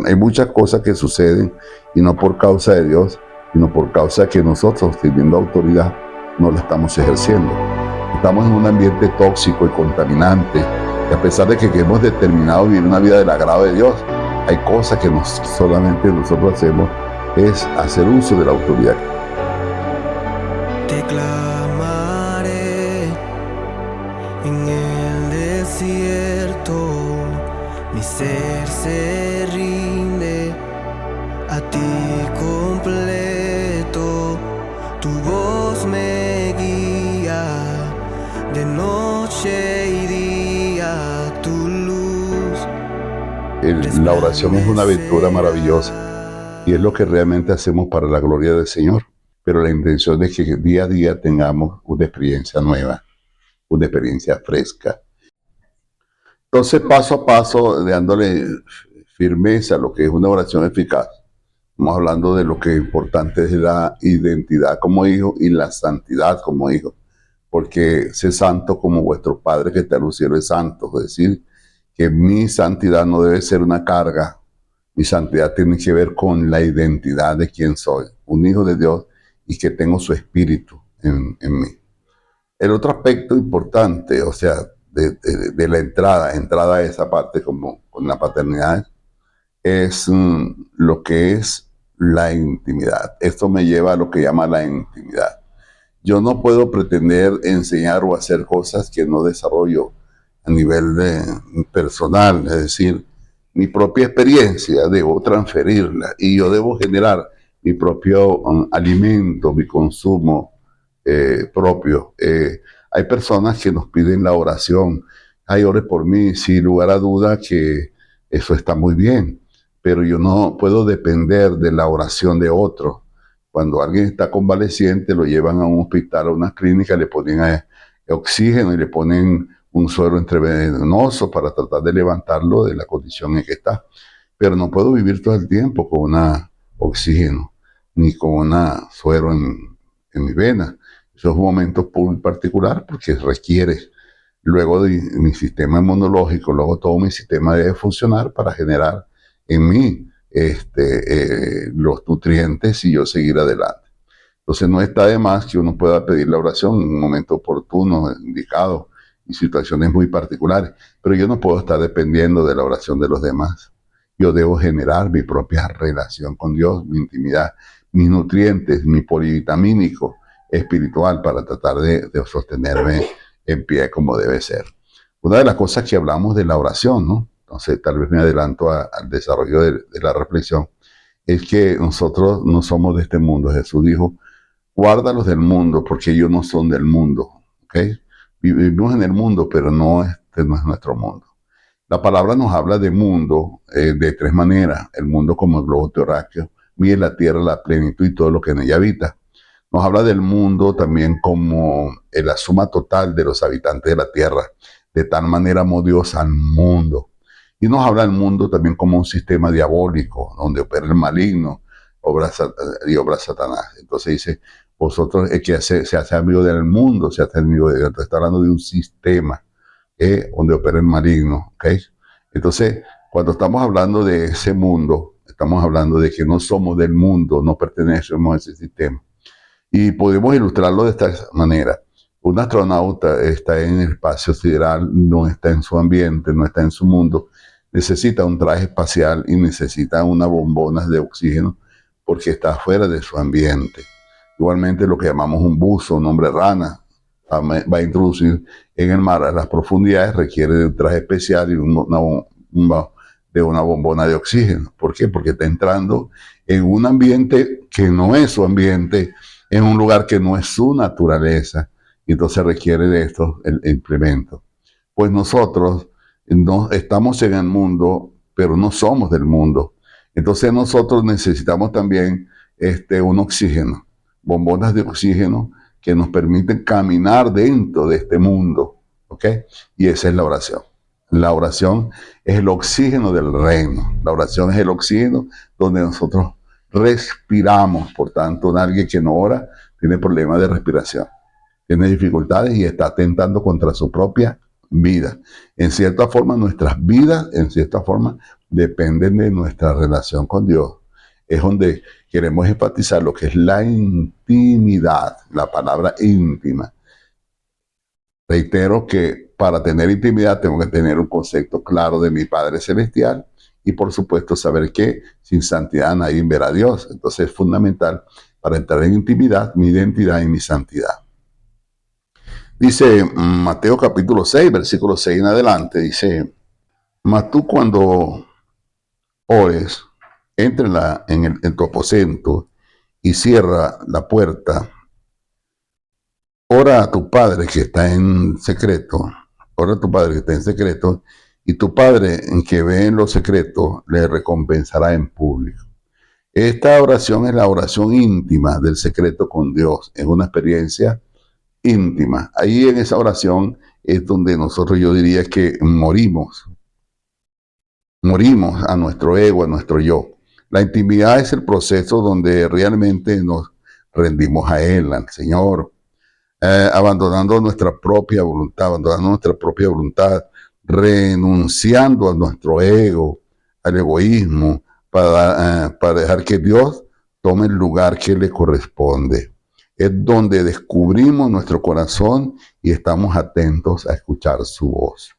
Hay muchas cosas que suceden y no por causa de Dios, sino por causa de que nosotros, teniendo autoridad, no la estamos ejerciendo. Estamos en un ambiente tóxico y contaminante, y a pesar de que hemos determinado vivir una vida del agrado de Dios, hay cosas que solamente nosotros hacemos es hacer uso de la autoridad. Te clamaré en el desierto, mi ser se rinde a ti completo, tu voz me guía de noche y día, tu luz. La oración es una aventura maravillosa y es lo que realmente hacemos para la gloria del Señor, pero la intención es que día a día tengamos una experiencia nueva, una experiencia fresca. Entonces, paso a paso, dándole firmeza a lo que es una oración eficaz, estamos hablando de lo que es importante es la identidad como hijo y la santidad como hijo, porque sé santo como vuestro Padre que está en los cielos es santo, es decir, que mi santidad no debe ser una carga, mi santidad tiene que ver con la identidad de quién soy, un hijo de Dios y que tengo su espíritu en mí. El otro aspecto importante, o sea, de la entrada a esa parte como con la paternidad, es lo que es la intimidad. Esto me lleva a lo que llama la intimidad. Yo no puedo pretender enseñar o hacer cosas que no desarrollo a nivel personal, es decir, mi propia experiencia debo transferirla y yo debo generar mi propio alimento, mi consumo propio. Hay personas que nos piden la oración, ay, ore por mí, sin lugar a duda que eso está muy bien, pero yo no puedo depender de la oración de otro. Cuando alguien está convaleciente, lo llevan a un hospital, a una clínica, le ponen oxígeno y le ponen un suero intravenoso para tratar de levantarlo de la condición en que está. Pero no puedo vivir todo el tiempo con una oxígeno, ni con una suero en mi vena. Eso es un momento muy particular porque requiere luego de mi sistema inmunológico, luego todo mi sistema debe funcionar para generar en mí los nutrientes y yo seguir adelante. Entonces no está de más que uno pueda pedir la oración en un momento oportuno, indicado, y situaciones muy particulares, pero yo no puedo estar dependiendo de la oración de los demás. Yo debo generar mi propia relación con Dios, mi intimidad, mis nutrientes, mi polivitamínico espiritual para tratar de sostenerme en pie como debe ser. Una de las cosas que hablamos de la oración, ¿no? Entonces tal vez me adelanto al desarrollo de la reflexión, es que nosotros no somos de este mundo. Jesús dijo, guárdalos del mundo porque ellos no son del mundo. ¿Okay? Vivimos en el mundo, pero este no es nuestro mundo. La palabra nos habla de mundo de tres maneras. El mundo como el globo terráqueo, mide la tierra, la plenitud y todo lo que en ella habita. Nos habla del mundo también como la suma total de los habitantes de la tierra. De tal manera amó Dios al mundo. Y nos habla del mundo también como un sistema diabólico, donde opera el maligno y obra Satanás. Entonces dice, vosotros es que se hace amigo del mundo, se hace amigo de Dios. Entonces está hablando de un sistema donde opera el maligno. ¿Okay? Entonces, cuando estamos hablando de ese mundo, estamos hablando de que no somos del mundo, no pertenecemos a ese sistema. Y podemos ilustrarlo de esta manera. Un astronauta está en el espacio sideral, no está en su ambiente, no está en su mundo, necesita un traje espacial y necesita unas bombonas de oxígeno porque está fuera de su ambiente. Igualmente lo que llamamos un buzo, un hombre rana, va a introducir en el mar a las profundidades, requiere de un traje especial y de una bombona de oxígeno. ¿Por qué? Porque está entrando en un ambiente que no es su ambiente, en un lugar que no es su naturaleza, y entonces requiere de esto el implemento. Pues nosotros no estamos en el mundo, pero no somos del mundo. Entonces nosotros necesitamos también un oxígeno, bombonas de oxígeno que nos permiten caminar dentro de este mundo, ¿ok? Y esa es la oración. La oración es el oxígeno del reino. La oración es el oxígeno donde nosotros respiramos. Por tanto, alguien que no ora tiene problemas de respiración, tiene dificultades y está atentando contra su propia vida. En cierta forma, nuestras vidas, en cierta forma, dependen de nuestra relación con Dios. Es donde queremos enfatizar lo que es la intimidad, la palabra íntima. Reitero que para tener intimidad tengo que tener un concepto claro de mi Padre Celestial y por supuesto saber que sin santidad nadie verá a Dios. Entonces es fundamental para entrar en intimidad mi identidad y mi santidad. Dice Mateo capítulo 6, versículo 6 en adelante, dice, mas tú cuando ores, entra en tu aposento y cierra la puerta. Ora a tu Padre que está en secreto, ora a tu Padre que está en secreto, y tu Padre en que ve en lo secreto le recompensará en público. Esta oración es la oración íntima del secreto con Dios, es una experiencia íntima. Ahí en esa oración es donde nosotros, yo diría que morimos a nuestro ego, a nuestro yo. La intimidad es el proceso donde realmente nos rendimos a Él, al Señor, abandonando nuestra propia voluntad, renunciando a nuestro ego, al egoísmo, para dejar que Dios tome el lugar que le corresponde. Es donde descubrimos nuestro corazón y estamos atentos a escuchar su voz.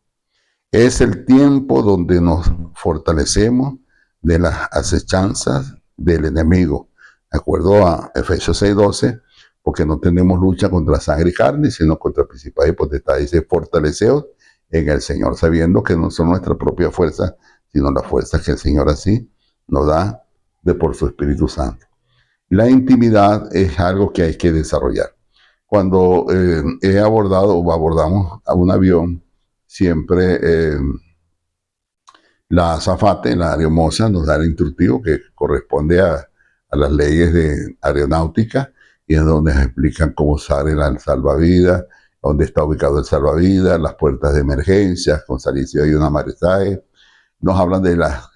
Es el tiempo donde nos fortalecemos de las acechanzas del enemigo. De acuerdo a Efesios 6:12, porque no tenemos lucha contra sangre y carne, sino contra principados y potestades. Dice, fortaleceos en el Señor, sabiendo que no son nuestra propia fuerza, sino la fuerza que el Señor así nos da de por su Espíritu Santo. La intimidad es algo que hay que desarrollar. Cuando he abordado o abordamos a un avión, siempre la azafate, la aeromoza, nos da el instructivo que corresponde a las leyes de aeronáutica y es donde nos explican cómo sale el salvavidas, dónde está ubicado el salvavidas, las puertas de emergencia, con salir si hay un amarraje. Nos hablan de las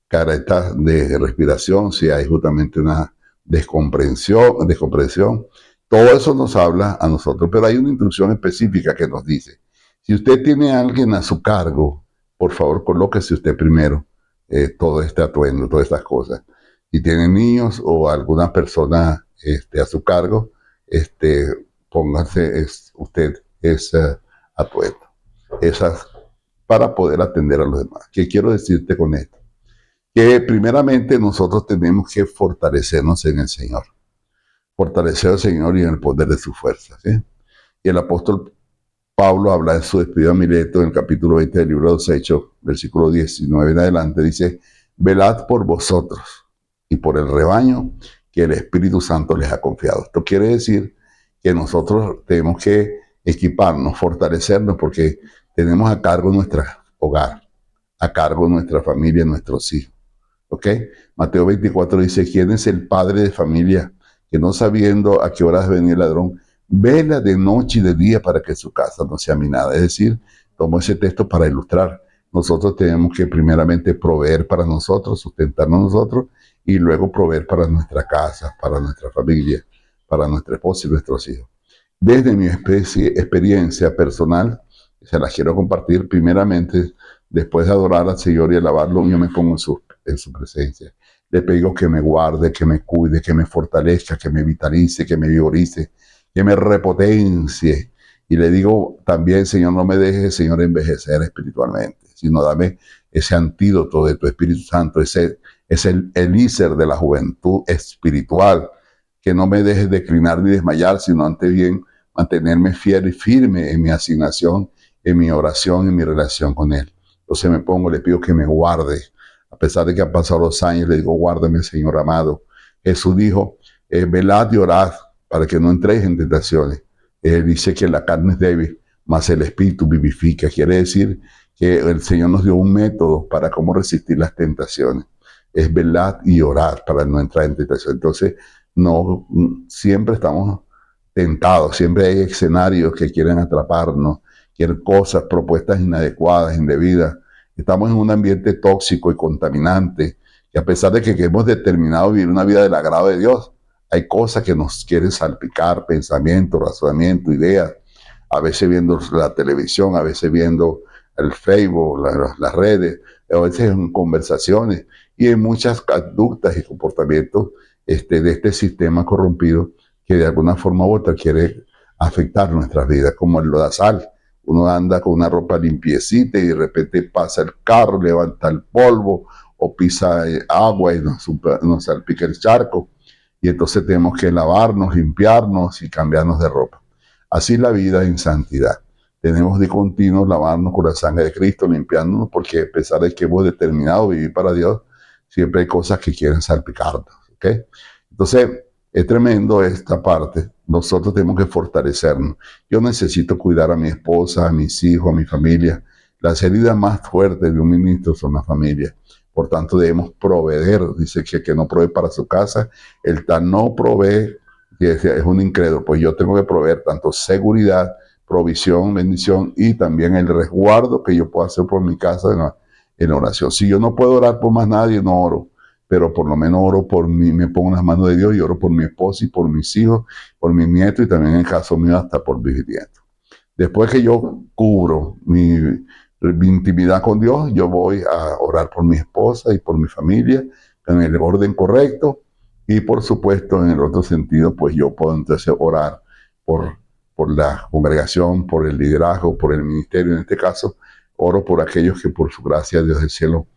caretas de respiración, si hay justamente una descompresión. Todo eso nos habla a nosotros, pero hay una instrucción específica que nos dice, si usted tiene a alguien a su cargo, por favor, colóquese usted primero todo este atuendo, todas estas cosas. Si tiene niños o alguna persona a su cargo, póngase usted ese atuendo. Esas para poder atender a los demás. ¿Qué quiero decirte con esto? Que primeramente nosotros tenemos que fortalecernos en el Señor. Fortalecer al Señor y en el poder de su fuerza. ¿Sí? Y el apóstol Pablo habla en su despedida a Mileto en el capítulo 20 del libro de los Hechos, versículo 19 en adelante, dice, velad por vosotros y por el rebaño que el Espíritu Santo les ha confiado. Esto quiere decir que nosotros tenemos que equiparnos, fortalecernos, porque tenemos a cargo nuestro hogar, a cargo nuestra familia, nuestros hijos. ¿Ok? Mateo 24 dice, ¿quién es el padre de familia que no sabiendo a qué horas venir el ladrón, vela de noche y de día para que su casa no sea minada? Es decir, tomo ese texto para ilustrar. Nosotros tenemos que primeramente proveer para nosotros, sustentarnos nosotros, y luego proveer para nuestra casa, para nuestra familia, para nuestra esposa y nuestros hijos. Desde mi experiencia personal, se las quiero compartir primeramente, después de adorar al Señor y alabarlo, yo me pongo en su presencia. Le pido que me guarde, que me cuide, que me fortalezca, que me vitalice, que me vigorice, que me repotencie. Y le digo también, Señor, no me dejes, Señor, envejecer espiritualmente, sino dame ese antídoto de tu Espíritu Santo, es el elixir de la juventud espiritual, que no me dejes declinar ni desmayar, sino ante bien mantenerme fiel y firme en mi asignación, en mi oración, en mi relación con Él. Entonces me pongo, le pido que me guarde. A pesar de que han pasado los años, le digo, guárdame, Señor amado. Jesús dijo, velad y orad para que no entréis en tentaciones. Él dice que la carne es débil, mas el Espíritu vivifica. Quiere decir que el Señor nos dio un método para cómo resistir las tentaciones. Es velad y orad para no entrar en tentación. Entonces, no, siempre estamos tentados, siempre hay escenarios que quieren atraparnos, quieren cosas, propuestas inadecuadas, indebidas. Estamos en un ambiente tóxico y contaminante, y a pesar de que hemos determinado vivir una vida del agrado de Dios, hay cosas que nos quieren salpicar, pensamientos, razonamientos, ideas, a veces viendo la televisión, a veces viendo el Facebook, las redes, a veces en conversaciones y en muchas conductas y comportamientos de este sistema corrompido que de alguna forma u otra quiere afectar nuestras vidas, como el lodazal. Uno anda con una ropa limpiecita y de repente pasa el carro, levanta el polvo o pisa agua y nos salpica el charco. Y entonces tenemos que lavarnos, limpiarnos y cambiarnos de ropa. Así la vida en santidad. Tenemos de continuo lavarnos con la sangre de Cristo, limpiándonos, porque a pesar de que hemos determinado vivir para Dios, siempre hay cosas que quieren salpicarnos. ¿Okay? Entonces, es tremendo esta parte. Nosotros tenemos que fortalecernos. Yo necesito cuidar a mi esposa, a mis hijos, a mi familia. Las heridas más fuertes de un ministro son la familia. Por tanto, debemos proveer. Dice que el que no provee para su casa, el tal no provee, que es un incrédulo. Pues yo tengo que proveer tanto seguridad, provisión, bendición y también el resguardo que yo puedo hacer por mi casa en la oración. Si yo no puedo orar por más nadie, no oro. Pero por lo menos oro por mí, me pongo en las manos de Dios y oro por mi esposa y por mis hijos, por mis nietos y también en el caso mío hasta por mis nietos. Después que yo cubro mi intimidad con Dios, yo voy a orar por mi esposa y por mi familia en el orden correcto y por supuesto en el otro sentido, pues yo puedo entonces orar por la congregación, por el liderazgo, por el ministerio. En este caso, oro por aquellos que por su gracia Dios del cielo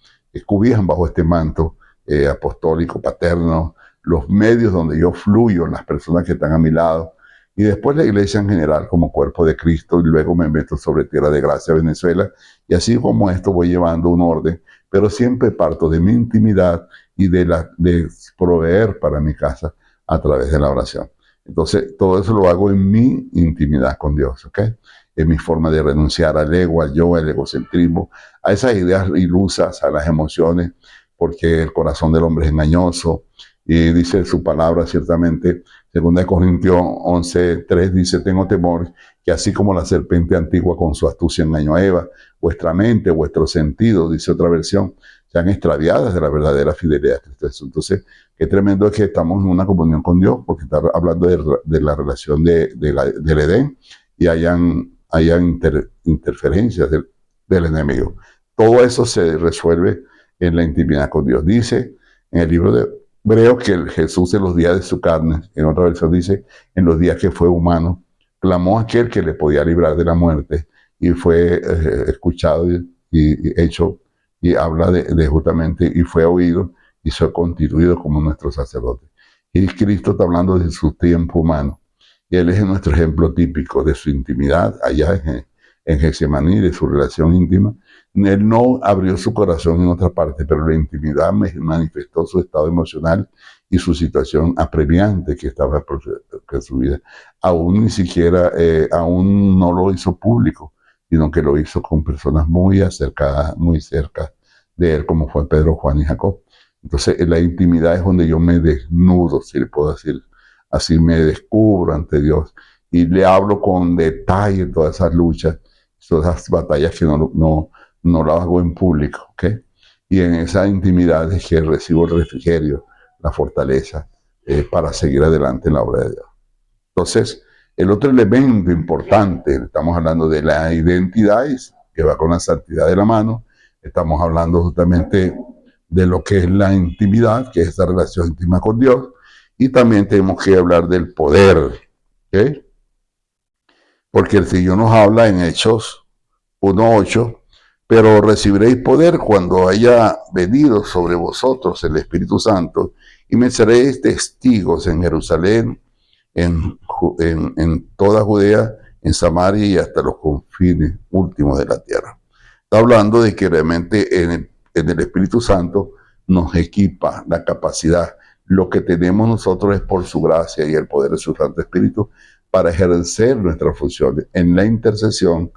cobijan bajo este manto apostólico, paterno, los medios donde yo fluyo, las personas que están a mi lado, y después la iglesia en general como cuerpo de Cristo, y luego me meto sobre Tierra de Gracia, Venezuela, y así como esto voy llevando un orden, pero siempre parto de mi intimidad y de proveer para mi casa a través de la oración. Entonces, todo eso lo hago en mi intimidad con Dios, ¿ok? En mi forma de renunciar al ego, al yo, al egocentrismo, a esas ideas ilusas, a las emociones, porque el corazón del hombre es engañoso. Y dice su palabra ciertamente, 2 Corintios 11:3 dice, tengo temor que así como la serpiente antigua con su astucia engañó a Eva, vuestra mente, vuestros sentidos, dice otra versión, sean extraviadas de la verdadera fidelidad de Cristo Jesús. Entonces, qué tremendo es que estamos en una comunión con Dios, porque está hablando de la relación del Edén, y hayan interferencias del enemigo. Todo eso se resuelve en la intimidad con Dios. Dice en el libro de Hebreos que el Jesús en los días de su carne, en otra versión dice, en los días que fue humano, clamó a aquel que le podía librar de la muerte y fue escuchado y hecho, y habla de justamente, y fue oído y fue constituido como nuestro sacerdote. Y Cristo está hablando de su tiempo humano. Y Él es nuestro ejemplo típico de su intimidad allá en Getsemaní, de su relación íntima. Él no abrió su corazón en otra parte, pero la intimidad manifestó su estado emocional y su situación apremiante que estaba por su vida. Aún ni siquiera, aún no lo hizo público, sino que lo hizo con personas muy acercadas, muy cerca de él, como fue Pedro, Juan y Jacob. Entonces, la intimidad es donde yo me desnudo, si le puedo decir así, me descubro ante Dios y le hablo con detalle todas esas luchas, todas esas batallas que no lo hago en público, ¿ok? Y en esa intimidad es que recibo el refrigerio, la fortaleza para seguir adelante en la obra de Dios. Entonces, el otro elemento importante, estamos hablando de la identidad, que va con la santidad de la mano, estamos hablando justamente de lo que es la intimidad, que es esa relación íntima con Dios, y también tenemos que hablar del poder, ¿ok? Porque el Señor nos habla en Hechos 1:8, pero recibiréis poder cuando haya venido sobre vosotros el Espíritu Santo, y me seréis testigos en Jerusalén, en toda Judea, en Samaria y hasta los confines últimos de la tierra. Está hablando de que realmente en el Espíritu Santo nos equipa la capacidad. Lo que tenemos nosotros es por su gracia y el poder de su Santo Espíritu para ejercer nuestras funciones. En la intercesión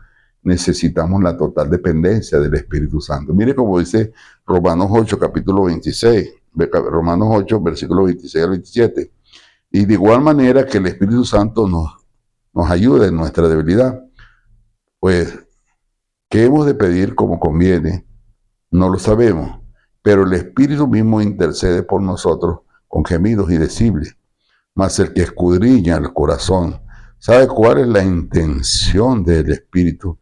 necesitamos la total dependencia del Espíritu Santo. Mire como dice Romanos 8, capítulo 26, Romanos 8, versículos 26 al 27. Y de igual manera que el Espíritu Santo nos ayuda en nuestra debilidad. Pues, ¿qué hemos de pedir como conviene? No lo sabemos, pero el Espíritu mismo intercede por nosotros con gemidos indecibles. Mas el que escudriña el corazón sabe cuál es la intención del Espíritu,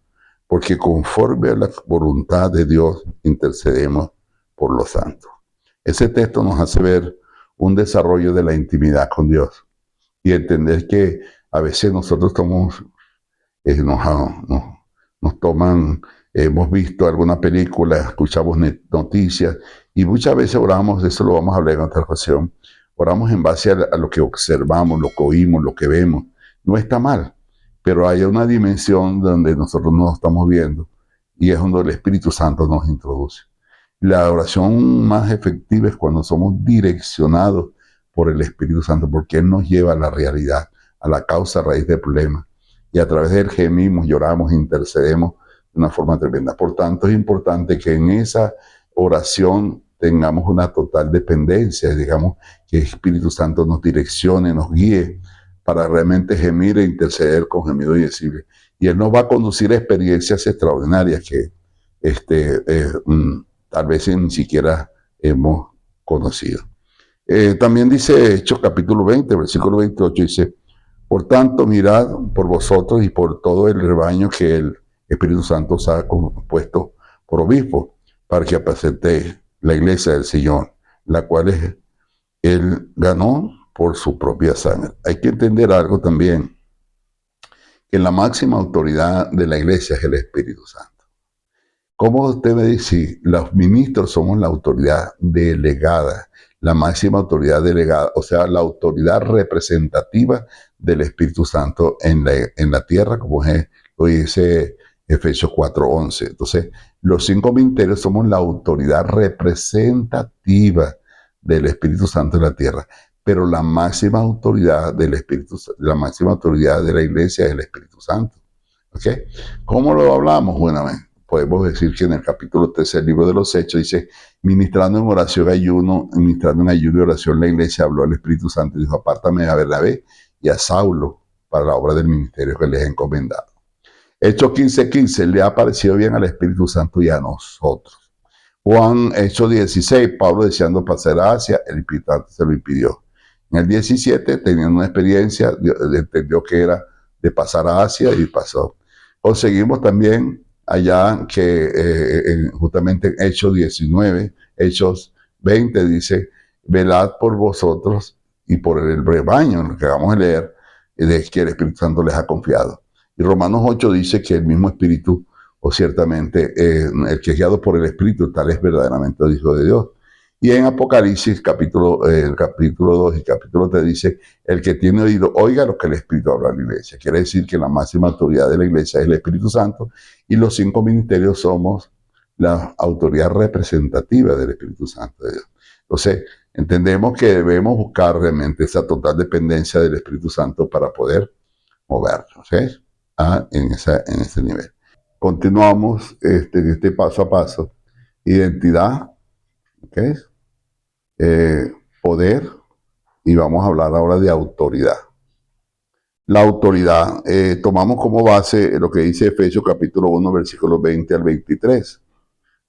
porque conforme a la voluntad de Dios intercedemos por los santos. Ese texto nos hace ver un desarrollo de la intimidad con Dios y entender que a veces nosotros tomamos, nos toman, hemos visto alguna película, escuchamos noticias y muchas veces oramos, de eso lo vamos a hablar en otra ocasión, oramos en base a lo que observamos, lo que oímos, lo que vemos. No está mal, pero hay una dimensión donde nosotros no estamos viendo y es donde el Espíritu Santo nos introduce. La oración más efectiva es cuando somos direccionados por el Espíritu Santo, porque Él nos lleva a la realidad, a la causa raíz del problema. Y a través de Él gemimos, lloramos, intercedemos de una forma tremenda. Por tanto, es importante que en esa oración tengamos una total dependencia, digamos, que el Espíritu Santo nos direccione, nos guíe, para realmente gemir e interceder con gemido indecible. Y Él nos va a conducir a experiencias extraordinarias que tal vez ni siquiera hemos conocido. También dice Hechos capítulo 20, versículo 28, dice, por tanto, mirad por vosotros y por todo el rebaño que el Espíritu Santo os ha puesto por obispo, para que apacentéis la iglesia del Señor, la cual Él ganó por su propia sangre. Hay que entender algo también, que la máxima autoridad de la iglesia es el Espíritu Santo. ¿Cómo usted me dice? Los ministros somos la autoridad delegada, la máxima autoridad delegada, o sea, la autoridad representativa del Espíritu Santo en la tierra, como lo dice Efesios 4:11. Entonces, los 5 ministerios somos la autoridad representativa del Espíritu Santo en la tierra, pero la máxima autoridad del Espíritu, la máxima autoridad de la iglesia es el Espíritu Santo. ¿Ok? ¿Cómo lo hablamos? Bueno, podemos decir que en el capítulo 3 del libro de los Hechos dice, ministrando en oración y oración, la iglesia habló al Espíritu Santo y dijo, apártame a Bernabé y a Saulo para la obra del ministerio que les he encomendado. Hechos 15:15, le ha parecido bien al Espíritu Santo y a nosotros. Juan, Hechos 16, Pablo deseando pasar a Asia, el Espíritu Santo se lo impidió. En el 17, teniendo una experiencia, entendió que era de pasar a Asia y pasó. O seguimos también allá que justamente en Hechos 19, Hechos 20 dice, velad por vosotros y por el rebaño, lo que vamos a leer, de que el Espíritu Santo les ha confiado. Y Romanos 8 dice que el mismo Espíritu, o ciertamente el que es guiado por el Espíritu, tal es verdaderamente el Hijo de Dios. Y en Apocalipsis, capítulo 2 y capítulo 3 dice, el que tiene oído, oiga lo que el Espíritu habla a la iglesia. Quiere decir que la máxima autoridad de la iglesia es el Espíritu Santo y los 5 ministerios somos la autoridad representativa del Espíritu Santo de Dios. Entonces, entendemos que debemos buscar realmente esa total dependencia del Espíritu Santo para poder movernos, ¿sí? En ese nivel. Continuamos este paso a paso. Identidad, ¿okay? Poder, y vamos a hablar ahora de autoridad. La autoridad, tomamos como base lo que dice Efesios capítulo 1, versículos 20 al 23.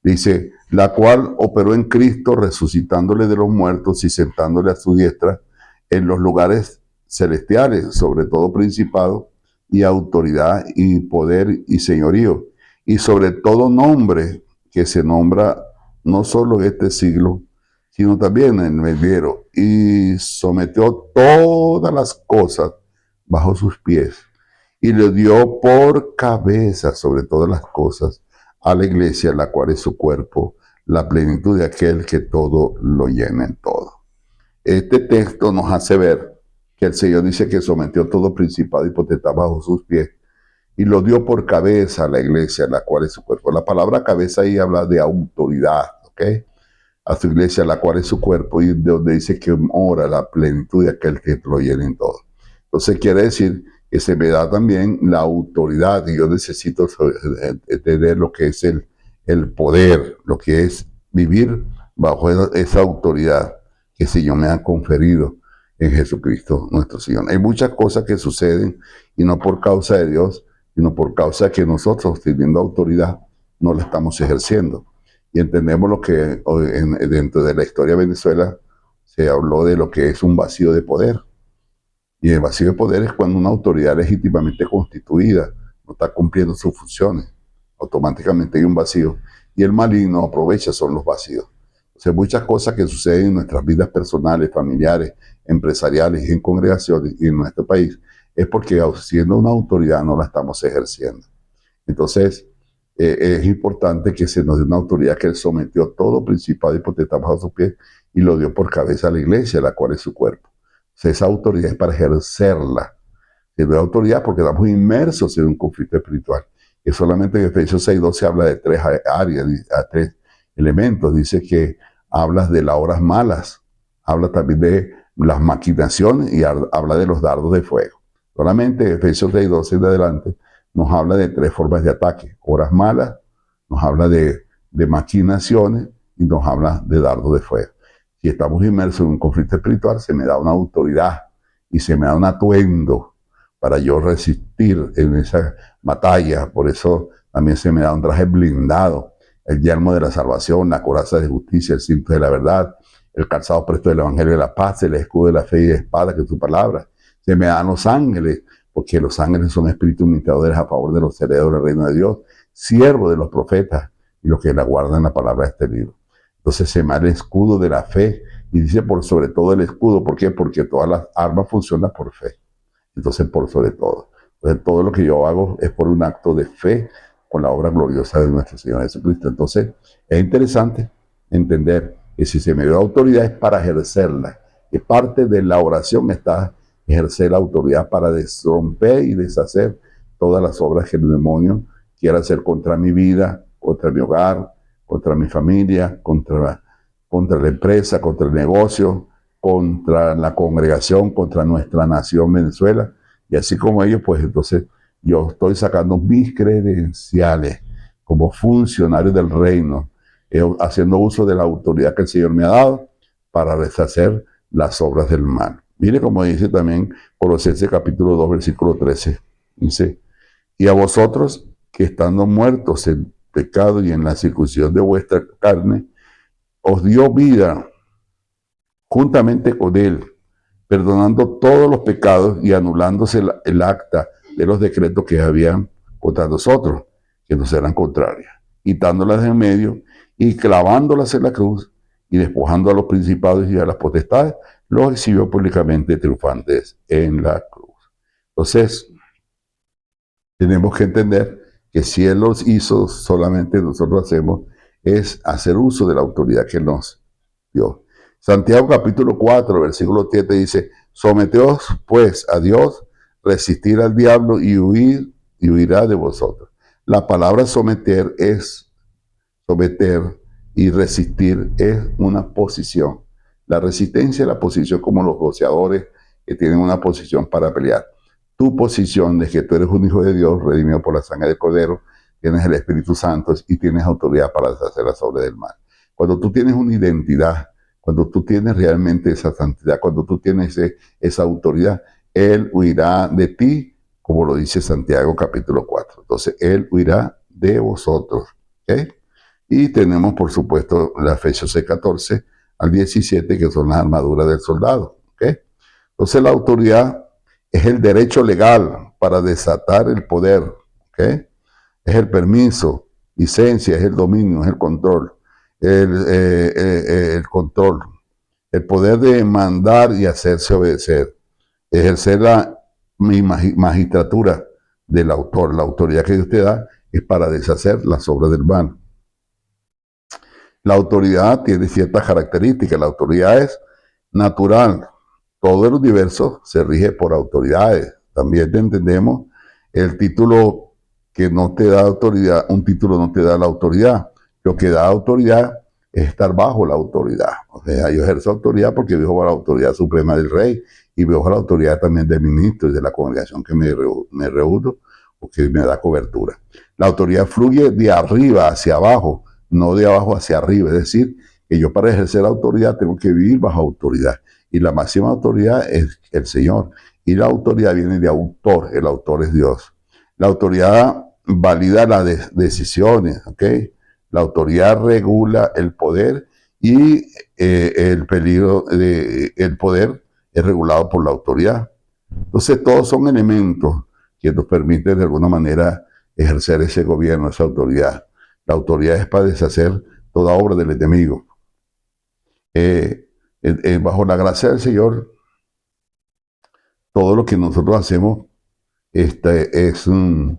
Dice, la cual operó en Cristo resucitándole de los muertos y sentándole a su diestra en los lugares celestiales, sobre todo principado y autoridad y poder y señorío, y sobre todo nombre que se nombra no solo en este siglo, sino también en el venidero, y sometió todas las cosas bajo sus pies, y le dio por cabeza sobre todas las cosas a la iglesia, la cual es su cuerpo, la plenitud de aquel que todo lo llena en todo. Este texto nos hace ver que el Señor dice que sometió todo principado y potestad bajo sus pies y lo dio por cabeza a la iglesia, la cual es su cuerpo. La palabra cabeza ahí habla de autoridad, ¿ok? A su iglesia, la cual es su cuerpo, y de donde dice que mora la plenitud de aquel que lo llena en todo. Entonces quiere decir que se me da también la autoridad y yo necesito entender lo que es el poder, lo que es vivir bajo esa autoridad que el Señor me ha conferido en Jesucristo nuestro Señor. Hay muchas cosas que suceden y no por causa de Dios, sino por causa de que nosotros, teniendo autoridad, no la estamos ejerciendo. Y entendemos lo que dentro de la historia de Venezuela se habló de lo que es un vacío de poder. Y el vacío de poder es cuando una autoridad legítimamente constituida no está cumpliendo sus funciones. automáticamente hay un vacío, y el maligno aprovecha son los vacíos. O sea, muchas cosas que suceden en nuestras vidas personales, familiares, empresariales, en congregaciones y en nuestro país, es porque siendo una autoridad no la estamos ejerciendo. Entonces, es importante que se nos dé una autoridad que Él sometió todo principado y potestad bajo sus pies y lo dio por cabeza a la iglesia, la cual es su cuerpo. O sea, esa autoridad es para ejercerla. Y no es autoridad porque estamos inmersos en un conflicto espiritual. Y solamente en Efesios 6:12 habla de tres áreas, a tres elementos. Dice que habla de las horas malas, habla también de las maquinaciones y habla de los dardos de fuego. Solamente Efesios 6:12 en adelante nos habla de tres formas de ataque: horas malas, nos habla de maquinaciones y nos habla de dardos de fuego. Si estamos inmersos en un conflicto espiritual, se me da una autoridad y se me da un atuendo para yo resistir en esa batalla. Por eso también se me da un traje blindado, el yelmo de la salvación, la coraza de justicia, el cinto de la verdad, el calzado presto del evangelio de la paz, el escudo de la fe y de espada, que es tu palabra. Se me dan los ángeles, porque los ángeles son espíritus ministradores a favor de los herederos del reino de Dios, siervos de los profetas y los que la guardan la palabra de este libro. Entonces se me da el escudo de la fe, y dice por sobre todo el escudo. ¿Por qué? Porque todas las armas funcionan por fe. Entonces, por sobre todo. Entonces, todo lo que yo hago es por un acto de fe con la obra gloriosa de nuestro Señor Jesucristo. Entonces, es interesante entender que si se me dio autoridad es para ejercerla. Y parte de la oración está ejercer la autoridad para romper y deshacer todas las obras que el demonio quiera hacer contra mi vida, contra mi hogar, contra mi familia, contra la empresa, contra el negocio, contra la congregación, contra nuestra nación Venezuela. Y así como ellos, pues entonces yo estoy sacando mis credenciales como funcionario del reino, haciendo uso de la autoridad que el Señor me ha dado para deshacer las obras del mal. Mire como dice también Colosenses capítulo 2, versículo 13. Dice: y a vosotros que estando muertos en pecado y en la circuncisión de vuestra carne, os dio vida juntamente con Él, perdonando todos los pecados y anulándose el acta de los decretos que habían contra nosotros, que nos eran contrarias, quitándolas de en medio y clavándolas en la cruz, y despojando a los principados y a las potestades, los exhibió públicamente triunfantes en la cruz. Entonces, tenemos que entender que si Él los hizo, solamente nosotros hacemos es hacer uso de la autoridad que nos dio. Santiago capítulo 4, versículo 7 dice: someteos pues a Dios, resistir al diablo y huirá de vosotros. La palabra someter es someter, y resistir es una posición. La resistencia es la posición, como los boxeadores que tienen una posición para pelear. Tu posición de que tú eres un hijo de Dios, redimido por la sangre del Cordero, tienes el Espíritu Santo y tienes autoridad para deshacer las obras del mal. Cuando tú tienes una identidad, cuando tú tienes realmente esa santidad, cuando tú tienes esa autoridad, Él huirá de ti, como lo dice Santiago capítulo 4. Entonces, Él huirá de vosotros. ¿Okay? Y tenemos, por supuesto, la Efesios 6:14 al 17, que son las armaduras del soldado. ¿Okay? Entonces, la autoridad es el derecho legal para desatar el poder. ¿Okay? Es el permiso, licencia, es el dominio, es el control. El control, el poder de mandar y hacerse obedecer, ejercer la magistratura del autor. La autoridad que Dios te da es para deshacer las obras del mal. La autoridad tiene ciertas características. La autoridad es natural. Todo el universo se rige por autoridades. También entendemos el título que no te da autoridad. Un título no te da la autoridad. Lo que da autoridad es estar bajo la autoridad. O sea, yo ejerzo autoridad porque vivo bajo la autoridad suprema del rey y vivo bajo la autoridad también del ministro y de la congregación que me reúno o que me da cobertura. La autoridad fluye de arriba hacia abajo, no de abajo hacia arriba. Es decir, que yo para ejercer autoridad tengo que vivir bajo autoridad. Y la máxima autoridad es el Señor. Y la autoridad viene de autor. El autor es Dios. La autoridad valida las decisiones, ¿ok? La autoridad regula el poder y el peligro del poder es regulado por la autoridad. Entonces, todos son elementos que nos permiten de alguna manera ejercer ese gobierno, esa autoridad. La autoridad es para deshacer toda obra del enemigo. Bajo la gracia del Señor, todo lo que nosotros hacemos es en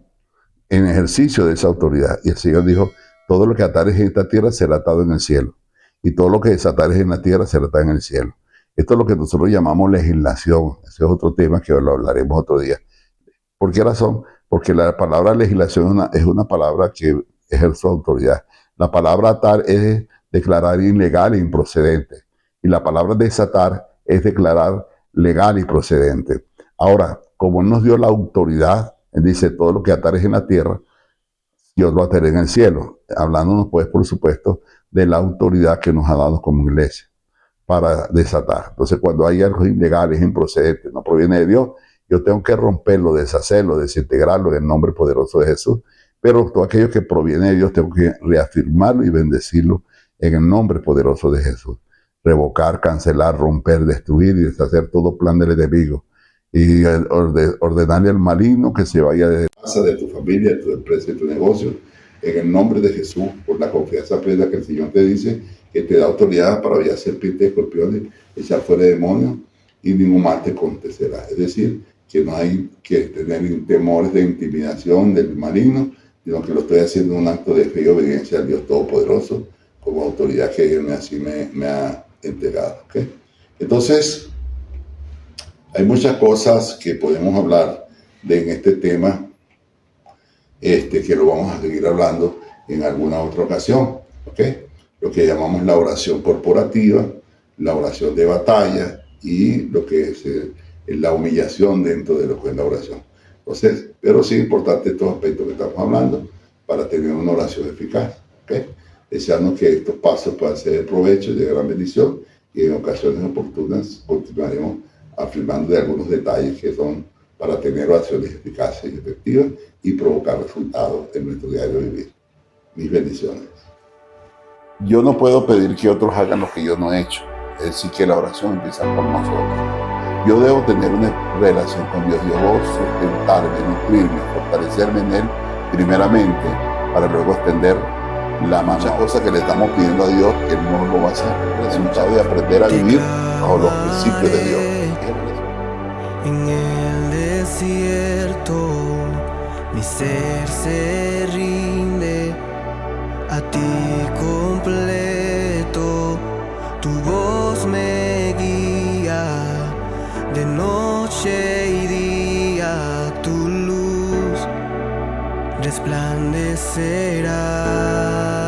ejercicio de esa autoridad. Y el Señor dijo, todo lo que atares en esta tierra será atado en el cielo. Y todo lo que desatares en la tierra será atado en el cielo. Esto es lo que nosotros llamamos legislación. Ese es otro tema que lo hablaremos otro día. ¿Por qué razón? Porque la palabra legislación es una palabra que ejerce autoridad. La palabra atar es declarar ilegal e improcedente. Y la palabra desatar es declarar legal y procedente. Ahora, como Él nos dio la autoridad, Él dice, todo lo que atares en la tierra, yo lo ataré en el cielo. Hablándonos, pues, por supuesto, de la autoridad que nos ha dado como iglesia para desatar. Entonces, cuando hay algo ilegal, es improcedente, no proviene de Dios, yo tengo que romperlo, deshacerlo, desintegrarlo en el nombre poderoso de Jesús. Pero todo aquello que proviene de Dios, tengo que reafirmarlo y bendecirlo en el nombre poderoso de Jesús. Revocar, cancelar, romper, destruir y deshacer todo plan del enemigo. Y ordenarle al maligno que se vaya de casa, de tu familia, de tu empresa, de tu negocio, en el nombre de Jesús, por la confianza plena que el Señor te dice, que te da autoridad para hallar serpientes, escorpiones, echar fuera demonios, y ningún mal te acontecerá. Es decir, que no hay que tener temores de intimidación del maligno, sino que lo estoy haciendo en un acto de fe y obediencia al Dios Todopoderoso, como autoridad que Él así me ha entregado. ¿Okay? Entonces, hay muchas cosas que podemos hablar en este tema, que lo vamos a seguir hablando en alguna otra ocasión. ¿Okay? Lo que llamamos la oración corporativa, la oración de batalla y lo que es la humillación dentro de lo que es la oración. Entonces, pero sí es importante estos aspectos que estamos hablando para tener una oración eficaz. ¿Okay? Deseando que estos pasos puedan ser de provecho y de gran bendición, y en ocasiones oportunas continuaremos afirmando de algunos detalles que son para tener oraciones eficaces y efectivas y provocar resultados en nuestro diario vivir. Mis bendiciones. Yo no puedo pedir que otros hagan lo que yo no he hecho. Es decir, que la oración empieza por nosotros. Yo debo tener una relación con Dios. Yo debo sustentarme, nutrirme, fortalecerme en Él primeramente, para luego extender la mano. Muchas cosas que le estamos pidiendo a Dios, que Él no lo va a hacer. El resultado de aprender a vivir bajo los principios de Dios. En el desierto, mi ser se rinde a ti completo. Tu voz me guía de noche y día, tu luz resplandecerá.